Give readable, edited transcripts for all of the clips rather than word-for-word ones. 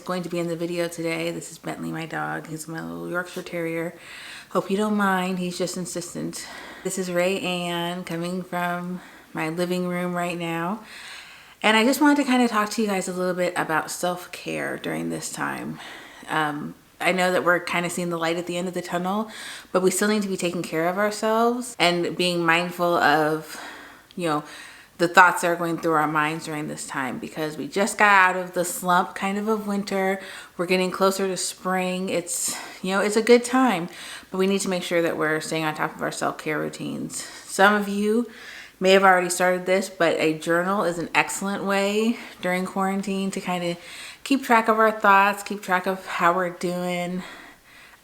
going to be in the video today. This is Bentley, my dog. He's my little Yorkshire Terrier. Hope you don't mind, he's just insistent. This is Ray Ann coming from my living room right now. And I just wanted to kind of talk to you guys a little bit about self-care during this time. I know that we're kind of seeing the light at the end of the tunnel, but we still need to be taking care of ourselves and being mindful of, the thoughts that are going through our minds during this time, because we just got out of the slump kind of winter. We're getting closer to spring. It's a good time, but we need to make sure that we're staying on top of our self-care routines. Some of you may have already started this, but a journal is an excellent way during quarantine to kind of keep track of our thoughts, keep track of how we're doing.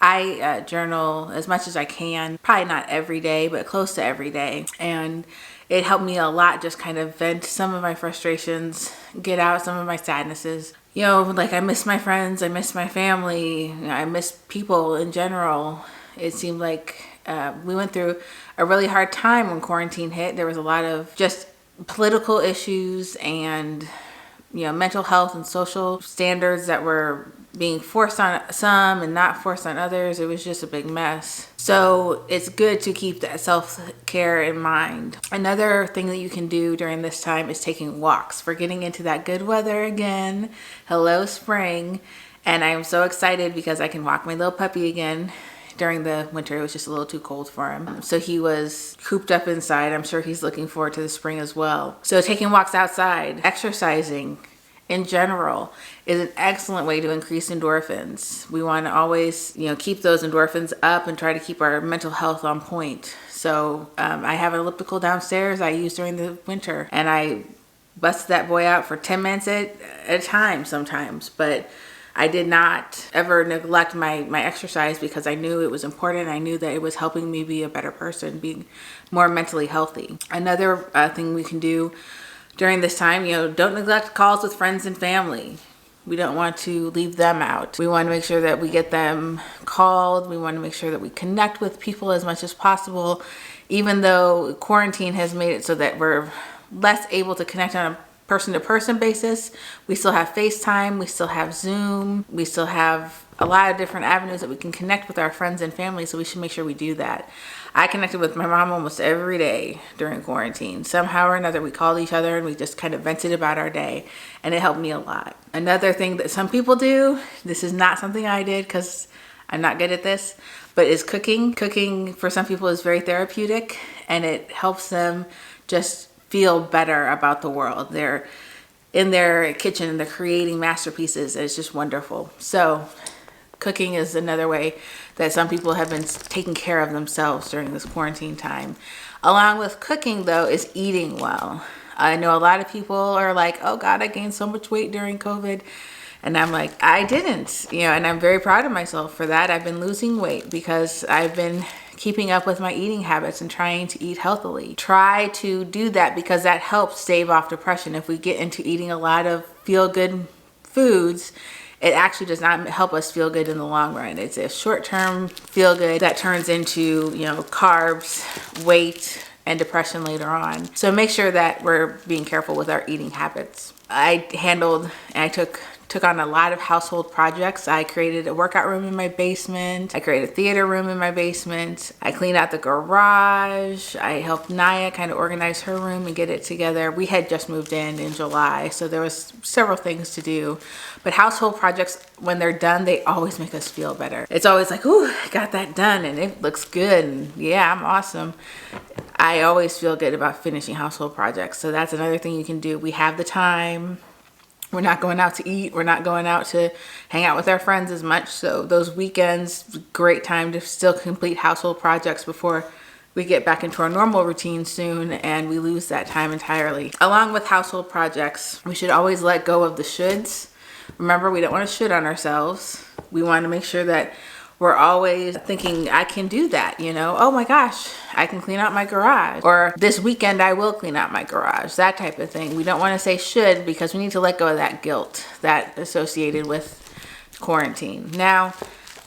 I journal as much as I can, probably not every day, but close to every day. And it helped me a lot, just kind of vent some of my frustrations, get out some of my sadnesses. Like I miss my friends, I miss my family, I miss people in general. It seemed like we went through a really hard time when quarantine hit. There was a lot of just political issues and mental health and social standards that were being forced on some and not forced on others. It was just a big mess. So it's good to keep that self-care in mind. Another thing that you can do during this time is taking walks. We're getting into that good weather again. Hello, spring. And I'm so excited because I can walk my little puppy again. During the winter, it was just a little too cold for him. So he was cooped up inside. I'm sure he's looking forward to the spring as well. So taking walks outside, exercising in general is an excellent way to increase endorphins. We want to always, keep those endorphins up and try to keep our mental health on point. So I have an elliptical downstairs I use during the winter, and I bust that boy out for 10 minutes at a time sometimes. But I did not ever neglect my exercise because I knew it was important. I knew that it was helping me be a better person, being more mentally healthy. Another thing we can do during this time, don't neglect calls with friends and family. We don't want to leave them out. We want to make sure that we get them called. We want to make sure that we connect with people as much as possible, even though quarantine has made it so that we're less able to connect on a person-to-person basis. We still have FaceTime, we still have Zoom, we still have a lot of different avenues that we can connect with our friends and family, so we should make sure we do that. I connected with my mom almost every day during quarantine. Somehow or another, we called each other and we just kind of vented about our day, and it helped me a lot. Another thing that some people do, this is not something I did because I'm not good at this, but is cooking. Cooking for some people is very therapeutic, and it helps them just feel better about the world. They're in their kitchen and they're creating masterpieces. It's just wonderful. So cooking is another way that some people have been taking care of themselves during this quarantine time. Along with cooking, though, is eating well. I know a lot of people are like, oh God, I gained so much weight during COVID. And I'm like, I didn't, and I'm very proud of myself for that. I've been losing weight because I've been keeping up with my eating habits and trying to eat healthily. Try to do that because that helps stave off depression. If we get into eating a lot of feel-good foods, it actually does not help us feel good in the long run. It's a short-term feel-good that turns into, carbs, weight, and depression later on. So make sure that we're being careful with our eating habits. I took on a lot of household projects. I created a workout room in my basement. I created a theater room in my basement. I cleaned out the garage. I helped Naya kind of organize her room and get it together. We had just moved in July, so there was several things to do. But household projects, when they're done, they always make us feel better. It's always like, ooh, I got that done and it looks good. And yeah, I'm awesome. I always feel good about finishing household projects. So that's another thing you can do. We have the time. We're not going out to eat. We're not going out to hang out with our friends as much. So those weekends, great time to still complete household projects before we get back into our normal routine soon and we lose that time entirely. Along with household projects, we should always let go of the shoulds. Remember, we don't want to should on ourselves. We want to make sure that we're always thinking, I can do that, oh my gosh, I can clean out my garage, or this weekend I will clean out my garage, that type of thing. We don't want to say should because we need to let go of that guilt that associated with quarantine. Now,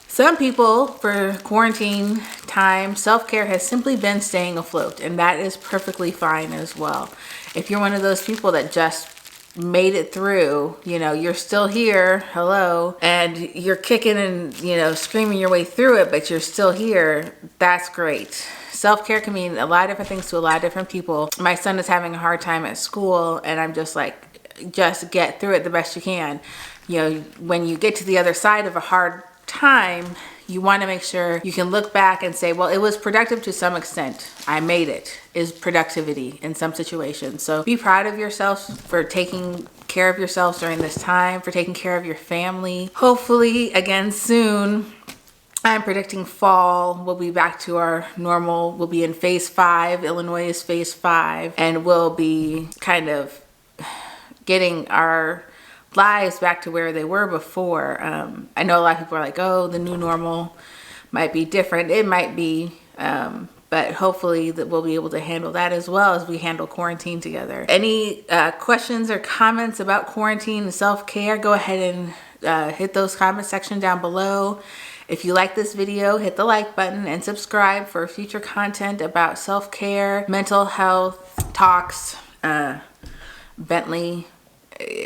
some people for quarantine time, self-care has simply been staying afloat, and that is perfectly fine as well. If you're one of those people that just made it through, you know, you're still here, hello, and you're kicking and, you know, screaming your way through it, but you're still here, that's great. Self-care can mean a lot of different things to a lot of different people. My son is having a hard time at school, and I'm just like, just get through it the best you can. You know, when you get to the other side of a hard time, you want to make sure you can look back and say, well, it was productive to some extent. I made it, is productivity in some situations. So be proud of yourself for taking care of yourselves during this time, for taking care of your family. Hopefully, again, soon, I'm predicting fall, we'll be back to our normal. We'll be in phase 5. Illinois is phase 5, and we'll be kind of getting our lives back to where they were before. I know a lot of people are like, oh, the new normal might be different. It might be, but hopefully that we'll be able to handle that as well as we handle quarantine together. Any questions or comments about quarantine and self-care, go ahead and hit those comment section down below. If you like this video, hit the like button and subscribe for future content about self-care, mental health talks. Bentley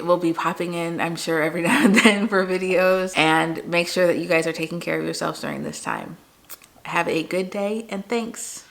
will be popping in, I'm sure, every now and then for videos. And make sure that you guys are taking care of yourselves during this time. Have a good day, and thanks.